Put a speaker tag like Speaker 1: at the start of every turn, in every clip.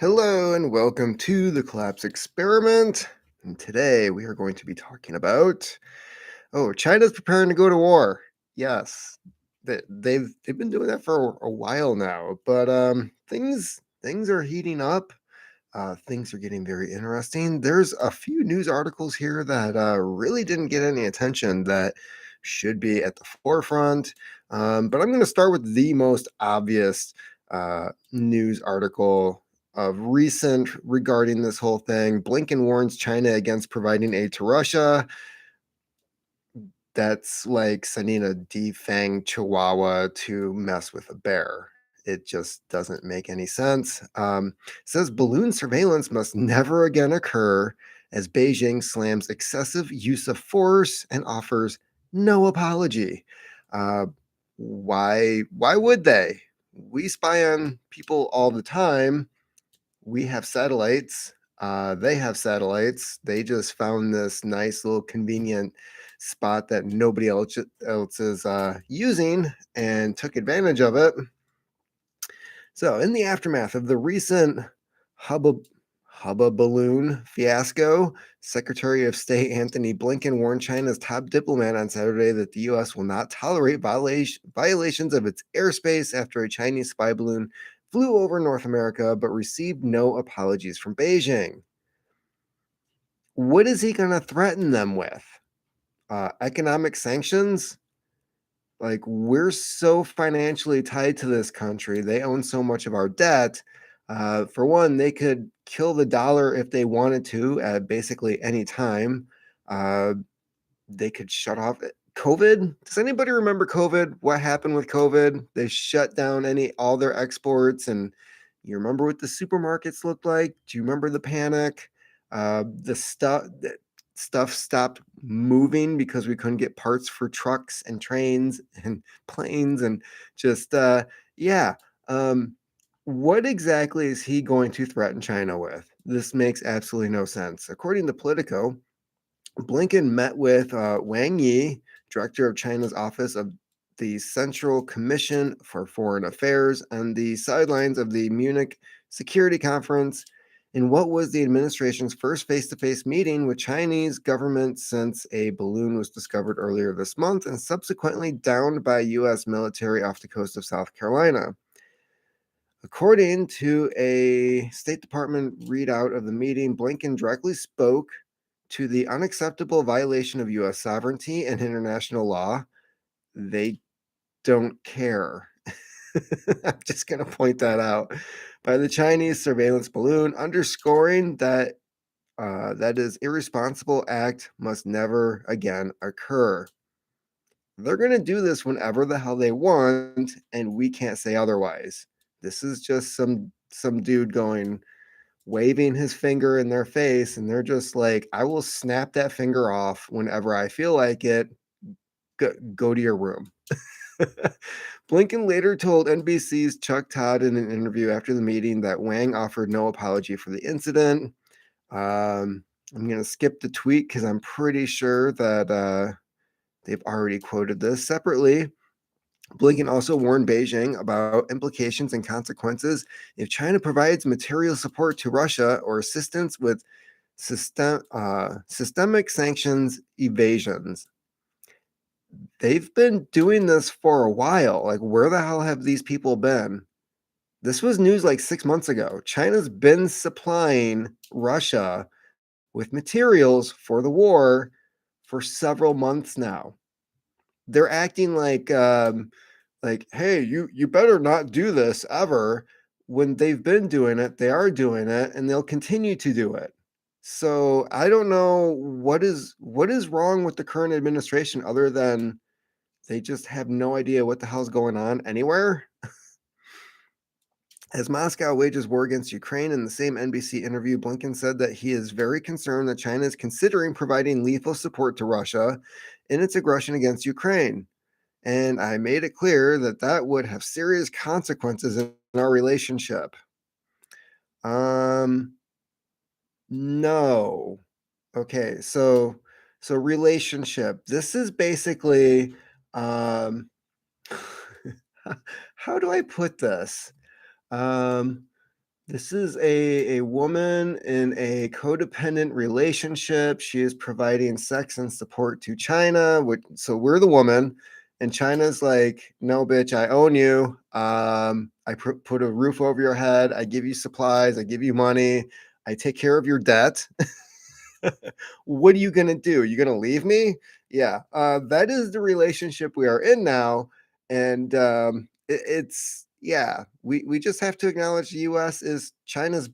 Speaker 1: Hello and welcome to the Collapse Experiment. And today we are going to be talking about China's preparing to go to war. Yes, they've been doing that for a while now, but things are heating up. Things are getting very interesting. There's a few news articles here that really didn't get any attention that should be at the forefront. But I'm going to start with the most obvious news article of recent regarding this whole thing. Blinken warns China against providing aid to Russia. That's like sending a defanged chihuahua to mess with a bear. It just doesn't make any sense. Says balloon surveillance must never again occur as Beijing slams excessive use of force and offers no apology. Uh, why would they? We spy on people all the time. We have satellites. They have satellites. They just found this nice little convenient spot that nobody else is using and took advantage of it. So, in the aftermath of the recent Hubba, Hubba balloon fiasco, Secretary of State Anthony Blinken warned China's top diplomat on Saturday that the U.S. will not tolerate violations of its airspace after a Chinese spy balloon flew over North America but received no apologies from Beijing. What is he going to threaten them with? Economic sanctions? Like, we're so financially tied to this country. They own so much of our debt. For one, they could kill the dollar if they wanted to at basically any time. Uh, they could shut off COVID. Does anybody remember COVID? What happened with COVID? They shut down all their exports, and you remember what the supermarkets looked like? Do you remember the panic? The stuff stopped moving because we couldn't get parts for trucks and trains and planes and just yeah. Um, what exactly is he going to threaten China with? This makes absolutely no sense. According to Politico, Blinken met with Wang Yi, director of China's Office of the Central Commission for Foreign Affairs, on the sidelines of the Munich Security Conference in what was the administration's first face to face meeting with Chinese government since a balloon was discovered earlier this month and subsequently downed by U.S. military off the coast of South Carolina. According to a State Department readout of the meeting, Blinken directly spoke to the unacceptable violation of U.S. sovereignty and international law. They don't care. I'm just going to point that out by the Chinese surveillance balloon, underscoring that that is irresponsible act must never again occur. They're going to do this whenever the hell they want, and we can't say otherwise. This is just some dude waving his finger in their face, and they're just like, I will snap that finger off whenever I feel like it. Go to your room. Blinken later told NBC's Chuck Todd in an interview after the meeting that Wang offered no apology for the incident. I'm going to skip the tweet because I'm pretty sure that they've already quoted this separately. Blinken also warned Beijing about implications and consequences if China provides material support to Russia or assistance with systemic sanctions evasions. They've been doing this for a while. Like, where the hell have these people been? This was news like 6 months ago. China's been supplying Russia with materials for the war for several months now. They're acting like, hey, you better not do this ever. When they've been doing it, they are doing it, and they'll continue to do it. So I don't know what is wrong with the current administration other than they just have no idea what the hell's going on anywhere. As Moscow wages war against Ukraine, in the same NBC interview, Blinken said that he is very concerned that China is considering providing lethal support to Russia in its aggression against Ukraine. And I made it clear that that would have serious consequences in our relationship. Um, no. Okay, so relationship. This is basically um how do I put this? Um This is a woman in a codependent relationship. She is providing sex and support to China, so we're the woman, and China's like, "No, bitch, I own you. I put a roof over your head. I give you supplies. I give you money. I take care of your debt. What are you gonna do? You gonna leave me?" Yeah, that is the relationship we are in now, and it's yeah. We just have to acknowledge the U.S. is China's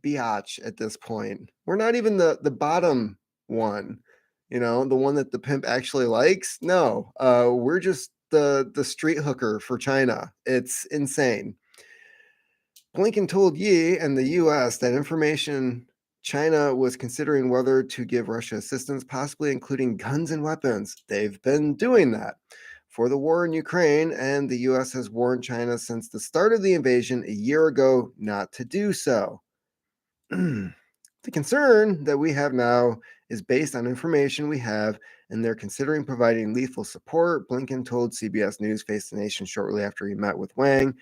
Speaker 1: biatch at this point. We're not even the bottom one, the one that the pimp actually likes. No, we're just the street hooker for China. It's insane. Blinken told Yi and the US that information China was considering whether to give Russia assistance, possibly including guns and weapons. They've been doing that for the war in Ukraine, and the US has warned China since the start of the invasion a year ago not to do so. The concern that we have now is based on information we have, and they're considering providing lethal support, Blinken told CBS News Face the Nation shortly after he met with Wang.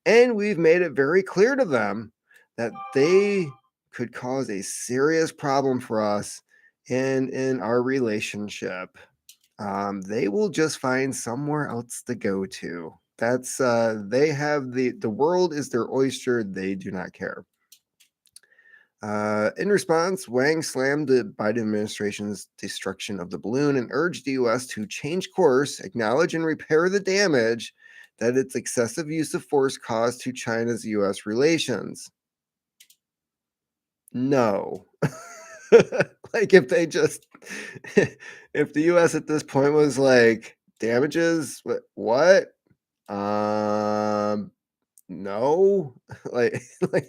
Speaker 1: And we've made it very clear to them that they could cause a serious problem for us in our relationship. They will just find somewhere else to go to. That's they have the world is their oyster. They do not care. In response, Wang slammed the Biden administration's destruction of the balloon and urged the U.S. to change course, acknowledge and repair the damage that its excessive use of force caused to China's U.S. relations. No. Like if they just, if the U.S. at this point was like, damages, what? Um, no. like, like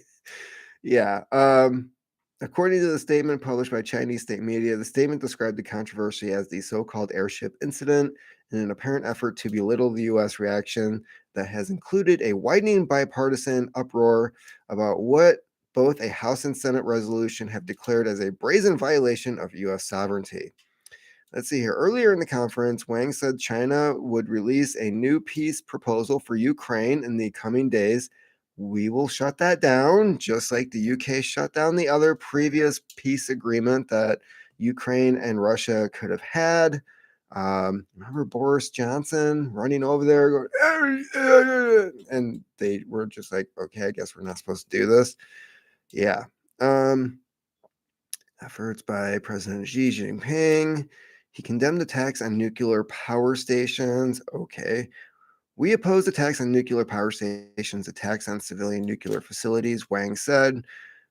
Speaker 1: Yeah. According to the statement published by Chinese state media, the statement described the controversy as the so called airship incident in an apparent effort to belittle the U.S. reaction that has included a widening bipartisan uproar about what both a House and Senate resolution have declared as a brazen violation of U.S. sovereignty. Let's see here. Earlier in the conference, Wang said China would release a new peace proposal for Ukraine in the coming days. We will shut that down, just like the UK shut down the other previous peace agreement that Ukraine and Russia could have had. Remember Boris Johnson running over there going, and they were just like, okay, I guess we're not supposed to do this. Yeah. Um, Efforts by President Xi Jinping. He condemned attacks on nuclear power stations. Okay. We oppose attacks on nuclear power stations, attacks on civilian nuclear facilities, Wang said.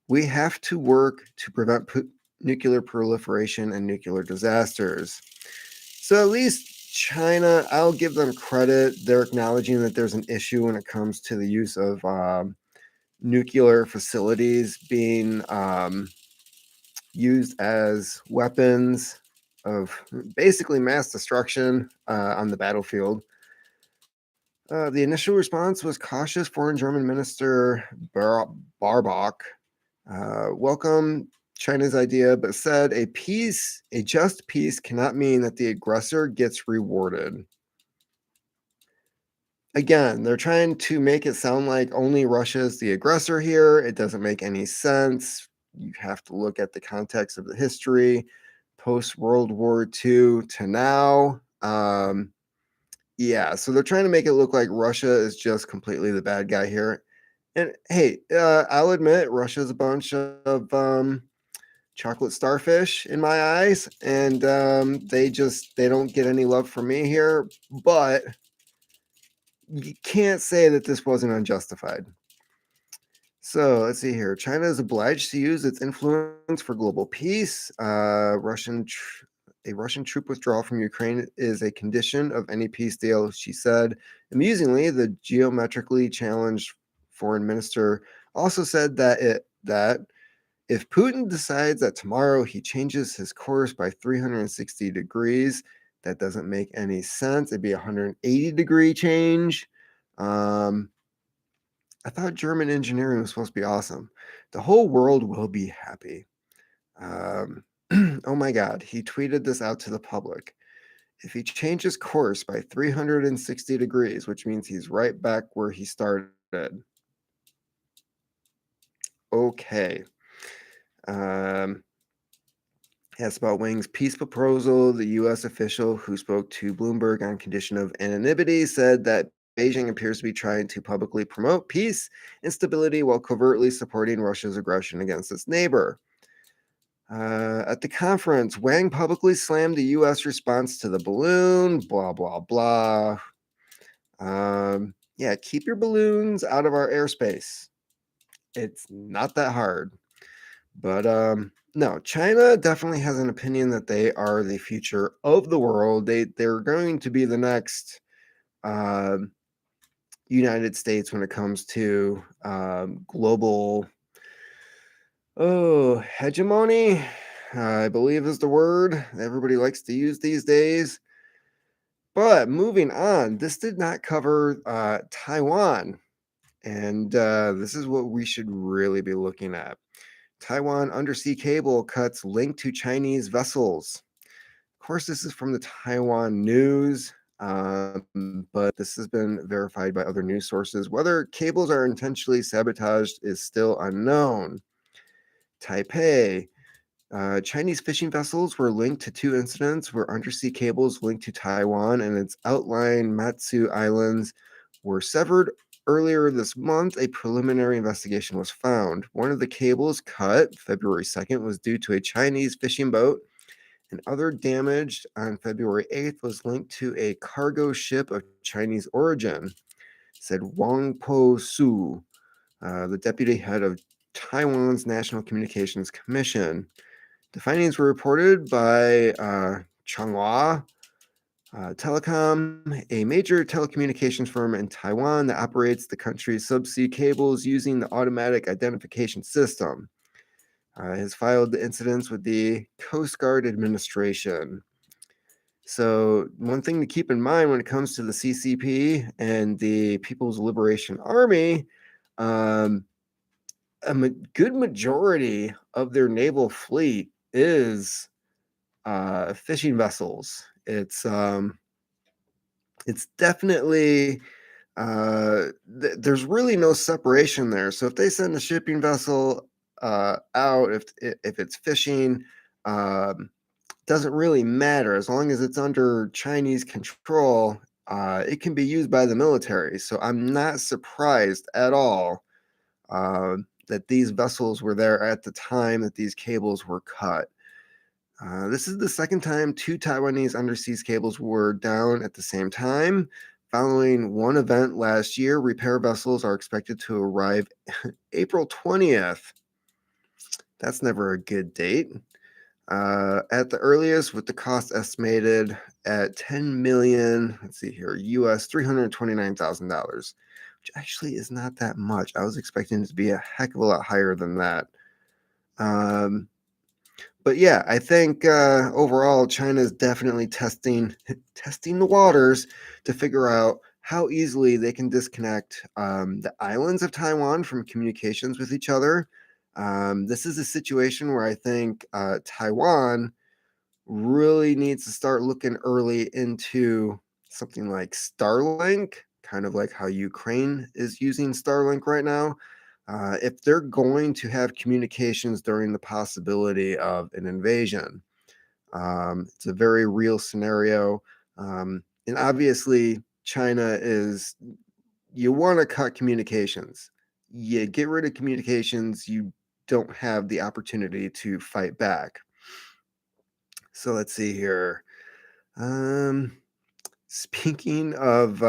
Speaker 1: We have to work to prevent nuclear proliferation and nuclear disasters. So at least China, I'll give them credit. They're acknowledging that there's an issue when it comes to the use of nuclear facilities being used as weapons of basically mass destruction on the battlefield. The initial response was cautious. Foreign German Minister Barbach welcomed China's idea, but said a just peace cannot mean that the aggressor gets rewarded. Again, they're trying to make it sound like only Russia is the aggressor here. It doesn't make any sense. You have to look at the context of the history, post World War II to now. Yeah, so they're trying to make it look like Russia is just completely the bad guy here. And hey, I'll admit Russia's a bunch of chocolate starfish in my eyes, and they don't get any love from me here. But you can't say that this wasn't unjustified. So let's see here. China is obliged to use its influence for global peace. A Russian troop withdrawal from Ukraine is a condition of any peace deal, she said. Amusingly, the geometrically challenged foreign minister also said that if Putin decides that tomorrow he changes his course by 360 degrees, that doesn't make any sense. It'd be a 180-degree change. Um, I thought German engineering was supposed to be awesome. The whole world will be happy. Um, oh my God, he tweeted this out to the public. If he changes course by 360 degrees, which means he's right back where he started, Okay. Um, Asked about Wang's peace proposal, the U.S. official who spoke to Bloomberg on condition of anonymity said that Beijing appears to be trying to publicly promote peace and stability while covertly supporting Russia's aggression against its neighbor. At the conference, Wang publicly slammed the U.S. response to the balloon, blah, blah, blah. Yeah, keep your balloons out of our airspace. It's not that hard. But no, China definitely has an opinion that they are the future of the world. They're going to be the next uh, United States when it comes to global hegemony. I believe is the word everybody likes to use these days. But moving on, this did not cover Taiwan, and this is what we should really be looking at. Taiwan undersea cable cuts linked to Chinese vessels. Of course, this is from the Taiwan news, but this has been verified by other news sources. Whether cables are intentionally sabotaged is still unknown. Taipei. Chinese fishing vessels were linked to two incidents where undersea cables linked to Taiwan and its outlying Matsu Islands were severed earlier this month. A preliminary investigation was found. One of the cables cut February 2nd was due to a Chinese fishing boat, and other damage on February 8th was linked to a cargo ship of Chinese origin, said Wang Po Su, the deputy head of Taiwan's National Communications Commission. The findings were reported by Changhua Telecom, a major telecommunications firm in Taiwan that operates the country's subsea cables using the automatic identification system. Has filed the incidents with the Coast Guard Administration. So, one thing to keep in mind when it comes to the CCP and the People's Liberation Army, um, good majority of their naval fleet is fishing vessels. It's definitely there's really no separation there. So if they send a shipping vessel out, if it's fishing, um, doesn't really matter as long as it's under Chinese control. It can be used by the military. So I'm not surprised at all that these vessels were there at the time that these cables were cut. This is the second time two Taiwanese undersea cables were down at the same time. Following one event last year, repair vessels are expected to arrive April 20th. That's never a good date. At the earliest, with the cost estimated at 10 million, let's see here, US $329,000, which actually is not that much. I was expecting it to be a heck of a lot higher than that. But yeah, I think overall China is definitely testing the waters to figure out how easily they can disconnect the islands of Taiwan from communications with each other. This is a situation where I think Taiwan really needs to start looking early into something like Starlink, kind of like how Ukraine is using Starlink right now. If they're going to have communications during the possibility of an invasion, it's a very real scenario. And obviously, China is, you want to cut communications. You get rid of communications, you don't have the opportunity to fight back. So let's see here. Um, Speaking of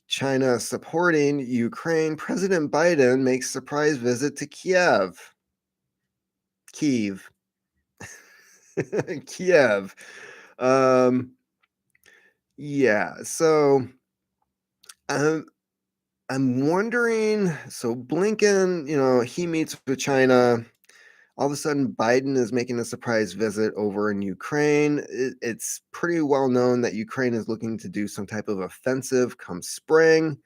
Speaker 1: China supporting Ukraine, President Biden makes surprise visit to Kiev, Kiev. Um, yeah, so I'm I'm wondering. So Blinken, he meets with China. All of a sudden, Biden is making a surprise visit over in Ukraine. It's pretty well known that Ukraine is looking to do some type of offensive come spring,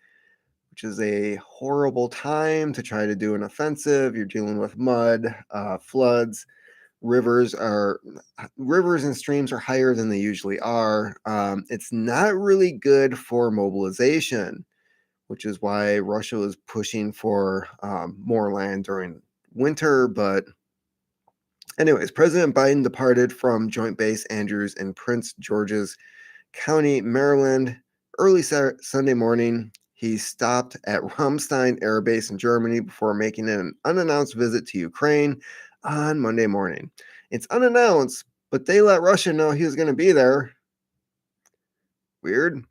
Speaker 1: which is a horrible time to try to do an offensive. You're dealing with mud, floods, rivers and streams are higher than they usually are. It's not really good for mobilization, which is why Russia was pushing for more land during winter, but anyways, President Biden departed from Joint Base Andrews in Prince George's County, Maryland, early Sunday morning. He stopped at Ramstein Air Base in Germany before making an unannounced visit to Ukraine on Monday morning. It's unannounced, but they let Russia know he was going to be there. Weird.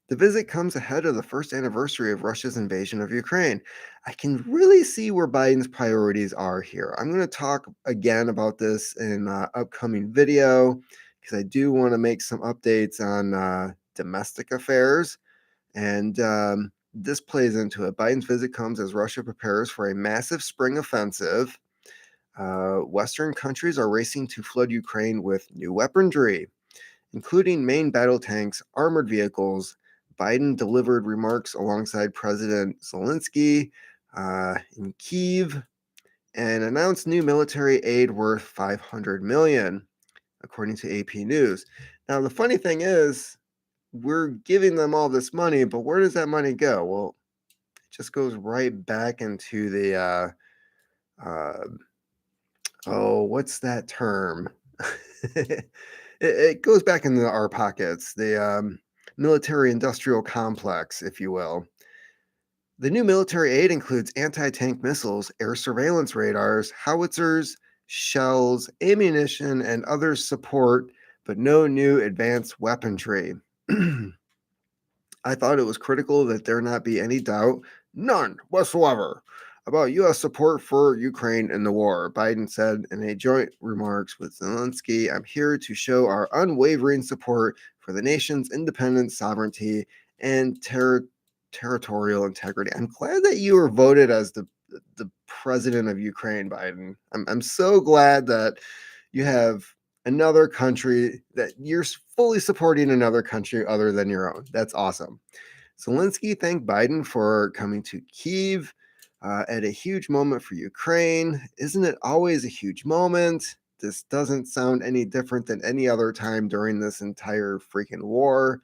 Speaker 1: The visit comes ahead of the first anniversary of Russia's invasion of Ukraine. I can really see where Biden's priorities are here. I'm going to talk again about this in an upcoming video because I do want to make some updates on domestic affairs. And this plays into it. Biden's visit comes as Russia prepares for a massive spring offensive. Western countries are racing to flood Ukraine with new weaponry, including main battle tanks, armored vehicles. Biden delivered remarks alongside President Zelensky in Kyiv and announced new military aid worth $500 million, according to AP News. Now, the funny thing is, we're giving them all this money, but where does that money go? Well, it just goes right back into the, what's that term? It goes back into our pockets, the military industrial complex, if you will. The new military aid includes anti tank missiles, air surveillance radars, howitzers, shells, ammunition, and other support, but no new advanced weaponry. I thought it was critical that there not be any doubt, none whatsoever, about U.S. support for Ukraine in the war. Biden said in a joint remarks with Zelensky, I'm here to show our unwavering support for the nation's independence, sovereignty, and territorial integrity. I'm glad that you were voted as the president of Ukraine, Biden. I'm so glad that you have another country that you're fully supporting another country other than your own. That's awesome. Zelensky thanked Biden for coming to Kyiv at a huge moment for Ukraine. Isn't it always a huge moment? This doesn't sound any different than any other time during this entire freaking war.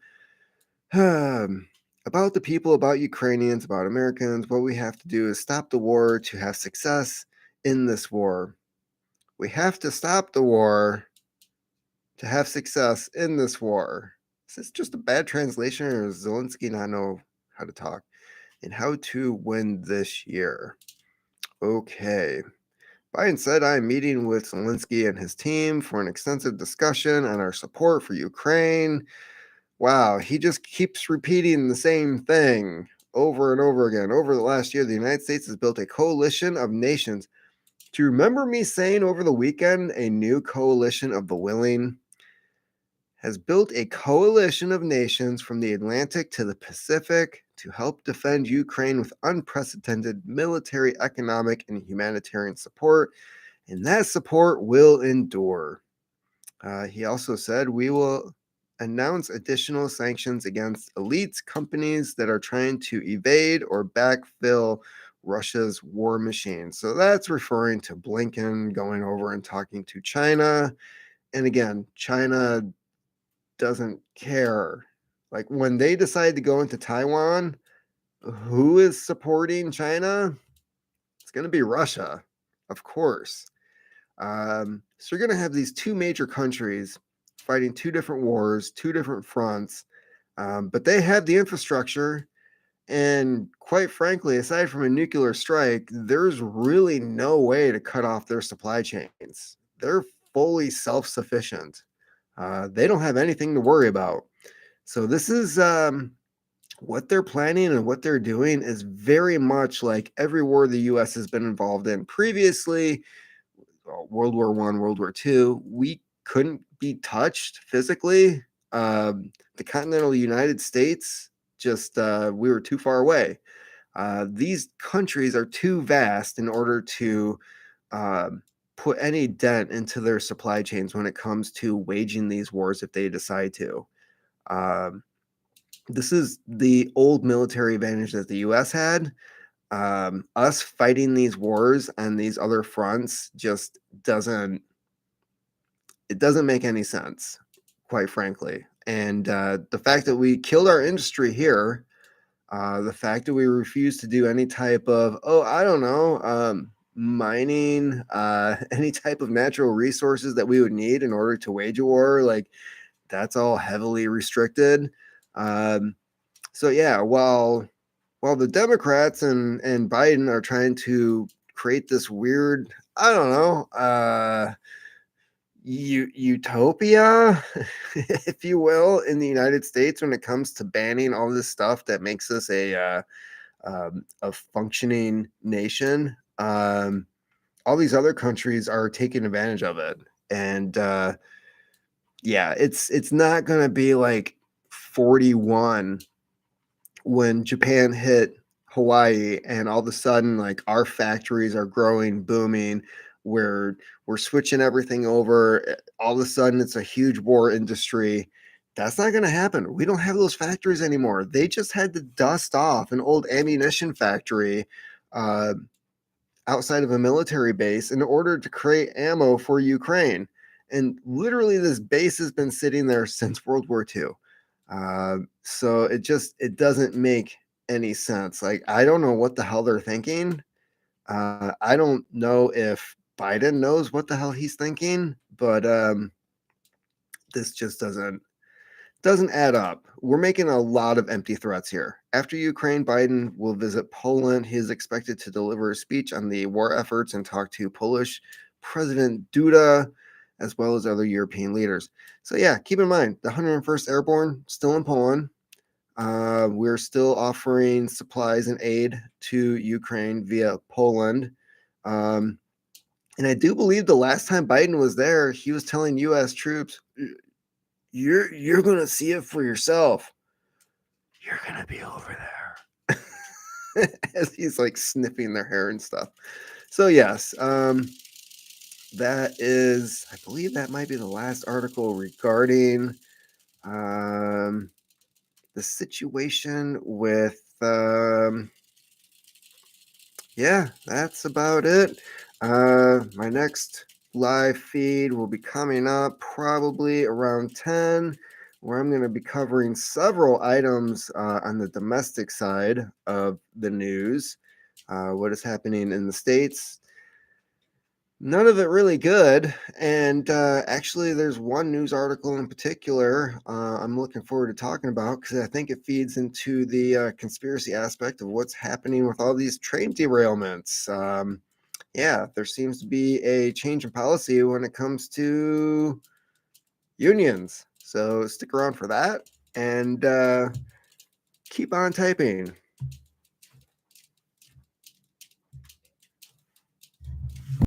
Speaker 1: About the people, about Ukrainians, about Americans, what we have to do is stop the war to have success in this war. We have to stop the war to have success in this war. Is this just a bad translation, or does Zelensky not know how to talk? And how to win this year. Okay. Biden said, I am meeting with Zelensky and his team for an extensive discussion on our support for Ukraine. Wow, he just keeps repeating the same thing over and over again. Over the last year, the United States has built a coalition of nations. Do you remember me saying over the weekend a new coalition of the willing? Has built a coalition of nations from the Atlantic to the Pacific to help defend Ukraine with unprecedented military, economic, and humanitarian support, and that support will endure. He also said, we will announce additional sanctions against elites, companies that are trying to evade or backfill Russia's war machine. So that's referring to Blinken going over and talking to China. And again, China doesn't care. Like when they decide to go into Taiwan, who is supporting China? It's going to be Russia, of course. So you're going to have these two major countries fighting two different wars, two different fronts, but they have the infrastructure. And quite frankly, aside from a nuclear strike, there's really no way to cut off their supply chains. They're fully self sufficient. They don't have anything to worry about. So this is what they're planning and what they're doing is very much like every war the U.S. has been involved in previously. World War I, World War II, we couldn't be touched physically. The continental United States, just we were too far away. These countries are too vast in order to put any dent into their supply chains when it comes to waging these wars if they decide to. This is the old military advantage that the U.S. had. Us fighting these wars on these other fronts just doesn't make any sense, quite frankly. And the fact that we killed our industry here, the fact that we refuse to do any type of, I don't know, mining, any type of natural resources that we would need in order to wage a war. Like that's all heavily restricted. Um, so yeah, while the Democrats and Biden are trying to create this weird, I don't know, utopia, if you will, in the United States when it comes to banning all this stuff that makes us a functioning nation. All these other countries are taking advantage of it, and yeah, it's not going to be like 41 when Japan hit Hawaii and all of a sudden like our factories are growing, booming, we're switching everything over. All of a sudden it's a huge war industry. That's not going to happen. We don't have those factories anymore. They just had to dust off an old ammunition factory uh, outside of a military base in order to create ammo for Ukraine. And literally, this base has been sitting there since World War II. So it doesn't make any sense. Like I don't know what the hell they're thinking. I don't know if Biden knows what the hell he's thinking, but this just doesn't add up. We're making a lot of empty threats here. After Ukraine, Biden will visit Poland. He is expected to deliver a speech on the war efforts and talk to Polish President Duda, as well as other European leaders. So, yeah, keep in mind the 101st Airborne still in Poland. We're still offering supplies and aid to Ukraine via Poland. Um, and I do believe the last time Biden was there, he was telling U.S. troops, you're gonna see it for yourself. You're gonna be over there. As he's like sniffing their hair and stuff. So yes, that is, I believe that might be the last article regarding um, the situation with yeah, that's about it. My next live feed will be coming up probably around 10, where I'm going to be covering several items on the domestic side of the news. What is happening in the States? None of it really good. And actually, there's one news article in particular I'm looking forward to talking about because I think it feeds into the conspiracy aspect of what's happening with all these train derailments. Yeah, there seems to be a change in policy when it comes to unions. So stick around for that and keep on typing.